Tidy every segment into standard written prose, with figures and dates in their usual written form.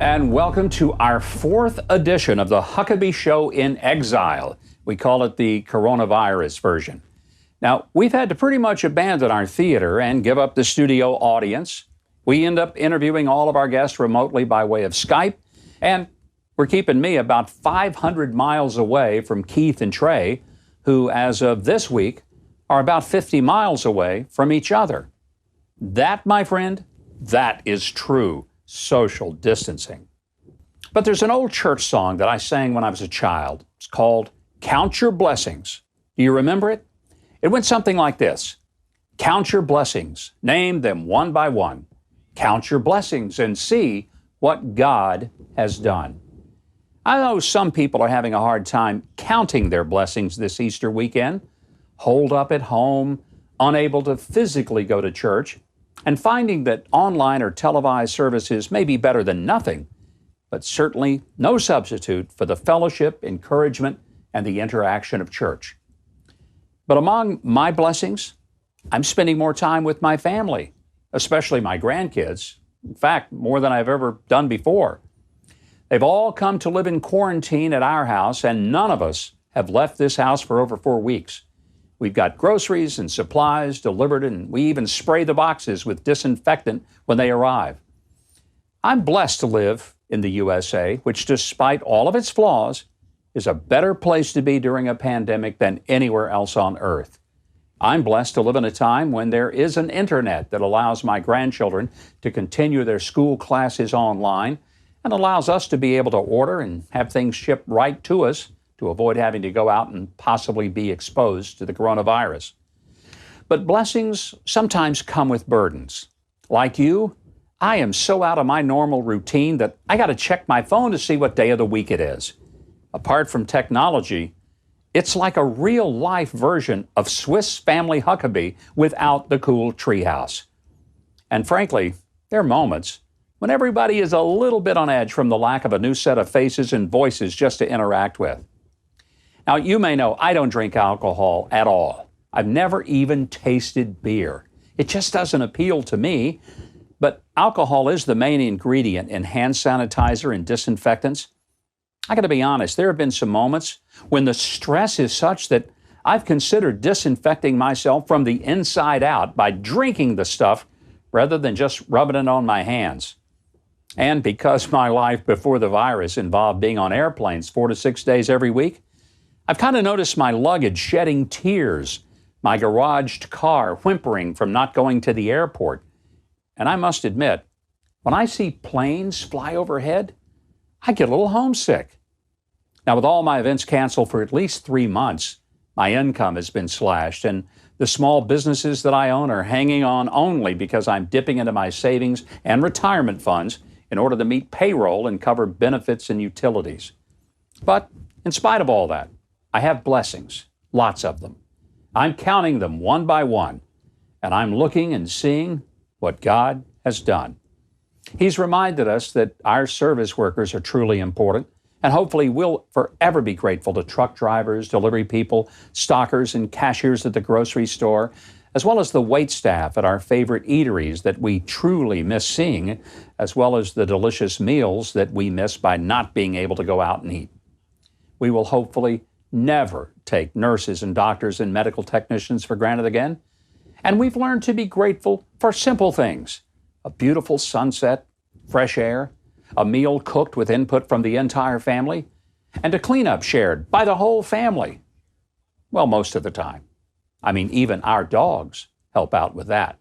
And welcome to our fourth edition of the Huckabee Show in Exile. We call it the coronavirus version. Now, we've had to pretty much abandon our theater and give up the studio audience. We end up interviewing all of our guests remotely by way of Skype, and we're keeping me about 500 miles away from Keith and Trey, who, as of this week, are about 50 miles away from each other. That, my friend, that is true social distancing. But there's an old church song that I sang when I was a child. It's called Count Your Blessings. Do you remember it? It went something like this. Count your blessings, name them one by one. Count your blessings and see what God has done. I know some people are having a hard time counting their blessings this Easter weekend, holed up at home, unable to physically go to church, and finding that online or televised services may be better than nothing, but certainly no substitute for the fellowship, encouragement, and the interaction of church. But among my blessings, I'm spending more time with my family, especially my grandkids. In fact, more than I've ever done before. They've all come to live in quarantine at our house, and none of us have left this house for over 4 weeks. We've got groceries and supplies delivered, and we even spray the boxes with disinfectant when they arrive. I'm blessed to live in the USA, which, despite all of its flaws, is a better place to be during a pandemic than anywhere else on earth. I'm blessed to live in a time when there is an internet that allows my grandchildren to continue their school classes online and allows us to be able to order and have things shipped right to us to avoid having to go out and possibly be exposed to the coronavirus. But blessings sometimes come with burdens. Like you, I am so out of my normal routine that I got to check my phone to see what day of the week it is. Apart from technology, it's like a real-life version of Swiss Family Huckabee without the cool treehouse. And frankly, there are moments when everybody is a little bit on edge from the lack of a new set of faces and voices just to interact with. Now, you may know I don't drink alcohol at all. I've never even tasted beer. It just doesn't appeal to me. But alcohol is the main ingredient in hand sanitizer and disinfectants. I got to be honest, there have been some moments when the stress is such that I've considered disinfecting myself from the inside out by drinking the stuff rather than just rubbing it on my hands. And because my life before the virus involved being on airplanes 4 to 6 days every week, I've kind of noticed my luggage shedding tears, my garaged car whimpering from not going to the airport. And I must admit, when I see planes fly overhead, I get a little homesick. Now, with all my events canceled for at least 3 months, my income has been slashed, and the small businesses that I own are hanging on only because I'm dipping into my savings and retirement funds in order to meet payroll and cover benefits and utilities. But in spite of all that, I have blessings, lots of them. I'm counting them one by one, and I'm looking and seeing what God has done. He's reminded us that our service workers are truly important, and hopefully we'll forever be grateful to truck drivers, delivery people, stockers, and cashiers at the grocery store, as well as the wait staff at our favorite eateries that we truly miss seeing, as well as the delicious meals that we miss by not being able to go out and eat. We will hopefully never take nurses and doctors and medical technicians for granted again, and we've learned to be grateful for simple things. A beautiful sunset, fresh air, a meal cooked with input from the entire family, and a cleanup shared by the whole family. Well, most of the time. I mean, even our dogs help out with that.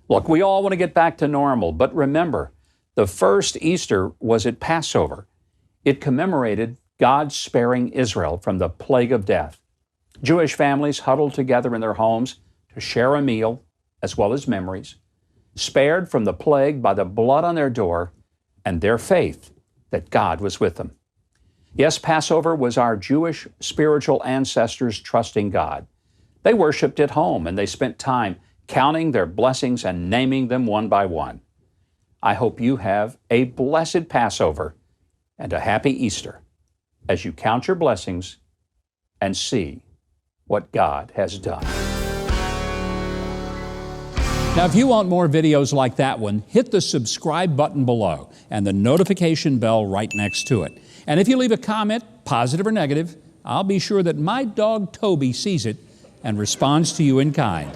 Look, we all want to get back to normal, but remember, the first Easter was at Passover. It commemorated God sparing Israel from the plague of death. Jewish families huddled together in their homes to share a meal as well as memories, spared from the plague by the blood on their door and their faith that God was with them. Yes, Passover was our Jewish spiritual ancestors trusting God. They worshiped at home and they spent time counting their blessings and naming them one by one. I hope you have a blessed Passover and a happy Easter as you count your blessings and see what God has done. Now, if you want more videos like that one, hit the subscribe button below and the notification bell right next to it. And if you leave a comment, positive or negative, I'll be sure that my dog Toby sees it and responds to you in kind.